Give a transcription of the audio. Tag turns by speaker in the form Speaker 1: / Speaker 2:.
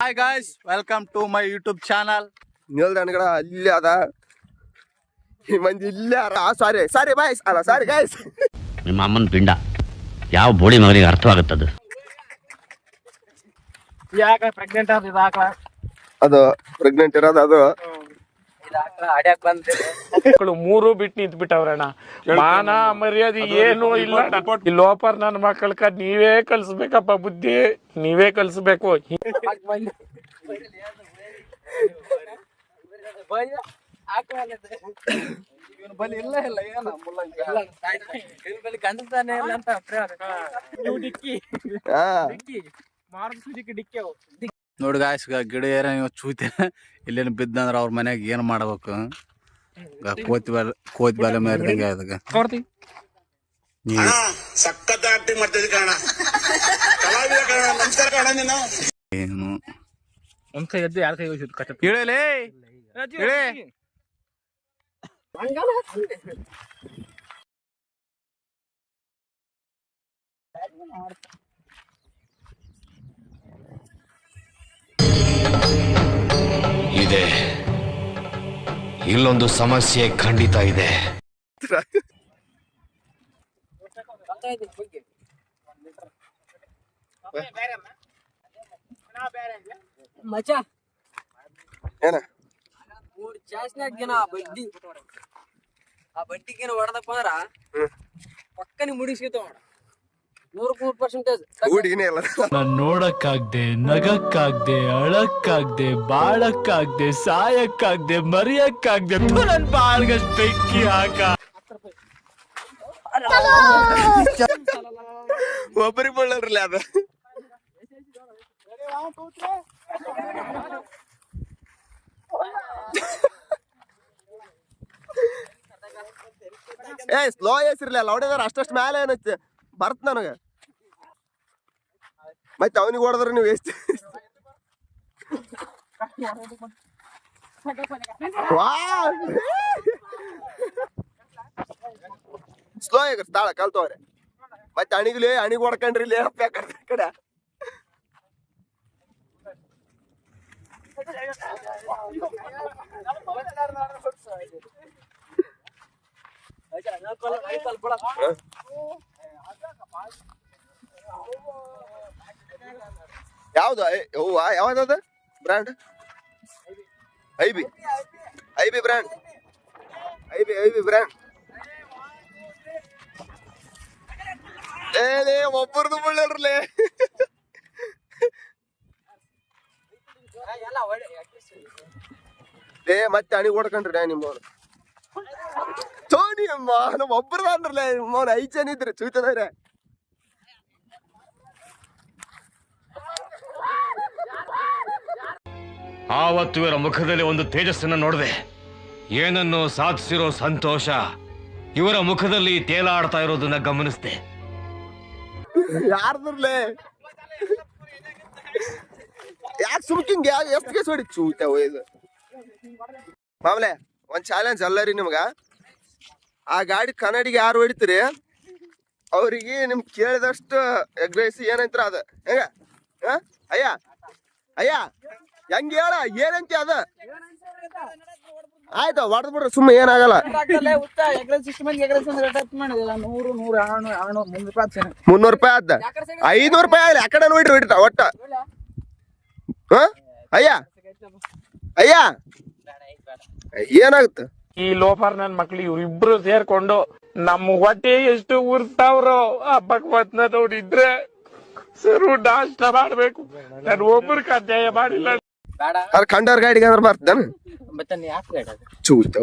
Speaker 1: Hi guys, welcome to my YouTube channel.
Speaker 2: ನಿಲ್ದಣ್ಣ ಅಲ್ಲಿ ಅದ ಈ ಮಂದಿ ಇಲ್ಲೇ ಸಾರಿ ಸಾರಿ ಬಾಯ್ಸ್ ಅಲ್ಲ ಸಾರಿ ಗಾಯ್ಸ್.
Speaker 3: ನಿಮ್ಮ ಅಮ್ಮನ ಪಿಂಡ ಯಾವ ಬೋಳಿ ಮಗನಿಗೆ ಅರ್ಥವಾಗುತ್ತದು.
Speaker 4: ಯಾಕ ಪ್ರೆಗ್ನೆಂಟ್
Speaker 2: ಅದು ಪ್ರೆಗ್ನೆಂಟ್ ಇರೋದು ಅದು
Speaker 4: ಮಕ್ಕಳು ಮೂರು ಬಿಟ್ಟು ನಿಂತ್ ಬಿಟ್ಟವ್ರಣ್ಣ. ಮಾನ ಮರ್ಯಾದೆ ಏನು ಇಲ್ಲ. ಈ ಲೋಪರ್ ನನ್ನ ಮಕ್ಕಳಕ ನೀವೇ ಕಲ್ಸ್ಬೇಕಪ್ಪ, ಬುದ್ಧಿ ನೀವೇ ಕಲ್ಸ್ಬೇಕು.
Speaker 1: ನೋಡಿ ಗಾಯ್ಸ್, ಗಿಡ ಏರ ಚೂತೆ ಇಲ್ಲೇನು ಬಿದ್ದಂದ್ರ ಅವ್ರ ಮನ್ಯಾಗ ಏನ್ ಮಾಡ್ಬೇಕು? ಕೋತಿ ಬಾಲ ಮೇರ್ದಂಗೆ ಅದಕ್ಕೆ
Speaker 5: ಸಖತ್ ಆಕ್ಟಿಂಗ್ ಮಾಡ್ತಿದ್ದೆ ಕಾರಣ ನಮಸ್ಕಾರ ಕಾರಣ ನೀನು
Speaker 1: ಏನು
Speaker 4: ಎದ್ದು ಯಾರ ಕೈ
Speaker 1: ಇಳಲೇ ಇಳೆ.
Speaker 6: ಇದೆ, ಇಲ್ಲೊಂದು ಸಮಸ್ಯೆ ಖಂಡಿತ ಇದೆ.
Speaker 7: ಮಚಾ
Speaker 2: ಏನ
Speaker 7: ಮೂರ್ ಚಾಸ್ನಾಗ ಆ ಬಡ್ಡಿಗೇನು ಹೊಡೆದಪ್ಪ ಅಂದ್ರ ಪಕ್ಕನಿ ಮುಡಿಸ್ಕೊತಾವ 100%
Speaker 2: ಹುಡುಗಿನೇ ಇಲ್ಲ.
Speaker 8: ನಾನ್ ನೋಡಕ್ಕಾಗ್ದೆ, ನಗಕ್ಕಾಗ್ದೆ, ಅಳಕ್ಕಾಗ್ದೆ, ಬಾಳಕ್ಕಾಗ್ದೆ, ಸಾಯಕ್ಕಾಗ್ದೆ, ಮರಿಯಕ್ಕಾಗ್ದೆ. ನನ್ ಬಾಳ್ಗಷ್ಟ್ ಬೆಂಕಿ ಹಾಕ.
Speaker 2: ಒಬ್ಬರಿಗೆ ಬಳ್ಳಲ್ರಲ್ಲ ಅದ. ಸ್ಲೋ ಹೆಸರಿಲ್ಲ ಹೊಡೆದಾರ ಅಷ್ಟಷ್ಟು ಮೇಲೆ ಏನೈತೆ ಬರ್ತ ನನಗ. ಮತ್ತೆ ಅವನಿಗೆ ಹೊಡೆದ್ರೆ ನೀವು ಎಷ್ಟು ಸ್ಲೋ ಆಗ ತಾಳ ಕಲ್ತವ್ರೆ. ಮತ್ತೆ ಅಣಿಗ್ ಹೊಡ್ಕೊಂಡ್ರಿ ಇಲ್ಲಿ ಕಡೆ ಯಾವ್ದು ಯಾವ್ದದ brand? IB brand. IB brand. ಏನೇ ಒಬ್ಬರದು ಬಳ್ಳಲ್ರಲ್ಲೇ. ಮತ್ತೆ ಅಣಿಗ್ ಹೊಡ್ಕೊಂಡ್ರಿ ನಿಮ್ಮವ್ರು ಸೋನಿ ಅಮ್ಮ ನಮ್ಮ ಒಬ್ಬರದ ಅಂದ್ರಲ್ಲ ನಿಮ್ಮವ್ನ 5 ಜನ ಇದ್ರೆ ಚೂತದ್ರೆ.
Speaker 6: ಆವತ್ತು ಇವರ ಮುಖದಲ್ಲಿ ಒಂದು ತೇಜಸ್ಸನ್ನು ನೋಡಿದೆ. ಏನನ್ನು ಸಾಧಿಸಿರೋ ಸಂತೋಷ ಇವರ ಮುಖದಲ್ಲಿ ತೇಲಾಡ್ತಾ ಇರೋದನ್ನ ಗಮನಿಸಿದೆ.
Speaker 2: ಯಾರ್ದ್ರಲ್ಲೇ ಯಾಕೆ ಸುಮ್ಕಿಂಗ್ ಎಷ್ಟು ಕೇಸ್ ಹೊಡಿ ಚೂತ ಒಯ್ದು ಮಾಮಲೆ. ಒಂದ್ ಚಾಲೆಂಜ್ ಅಲ್ಲರಿ ನಿಮ್ಗ. ಆ ಗಾಡಿ ಕನ್ನಡಿಗೆ ಯಾರು ಹೊಡಿತೀರಿ ಅವ್ರಿಗೆ ನಿಮ್ ಕೇಳಿದಷ್ಟು ಎಗ್ರಹಿಸಿ ಏನಂತ್ರ ಅದ ಹೆಂಗ ಅಯ್ಯ ಹೆಂಗ ಹೇಳ ಏನಂತ ಅದ ಆಯ್ತು ಹೊಡೆದ್ ಬಿಡ್ರಿ ಸುಮ್ಮ ಏನಾಗಲ್ಲ. 300 ರೂಪಾಯಿ ಆದ 500 ರೂಪಾಯಿ ಆಗಲಿ ಆ ಕಡೆ ನೋಡ್ರಿ ಹೊಡಿತಾ ಒಟ್ಟ. ಅಯ್ಯ ಏನಾಗುತ್ತೆ?
Speaker 4: ಈ ಲೋಫರ್ ನನ್ ಮಕ್ಳು ಇವ್ರಿಬ್ರು ಸೇರ್ಕೊಂಡು ನಮ್ಮ ಹೊಟ್ಟೆ ಎಷ್ಟು ಉರ್ತಾವ್ರೋ ಆ ಭಗವತ್ನ ನೋಡಿದ್ರೆ ಸರು ನಾಷ್ಟ ಮಾಡ್ಬೇಕು. ನಾನು ಒಬ್ಬರು ಅಧ್ಯಾಯ ಮಾಡಿಲ್ಲ.
Speaker 2: ಕಂಡವ್ರ ಗಾಡಿಗೆ ಅಂದ್ರೆ ಬರ್ತಾನ
Speaker 7: ಮತ್ತೆ ಯಾಕೆ
Speaker 2: ಚೂತ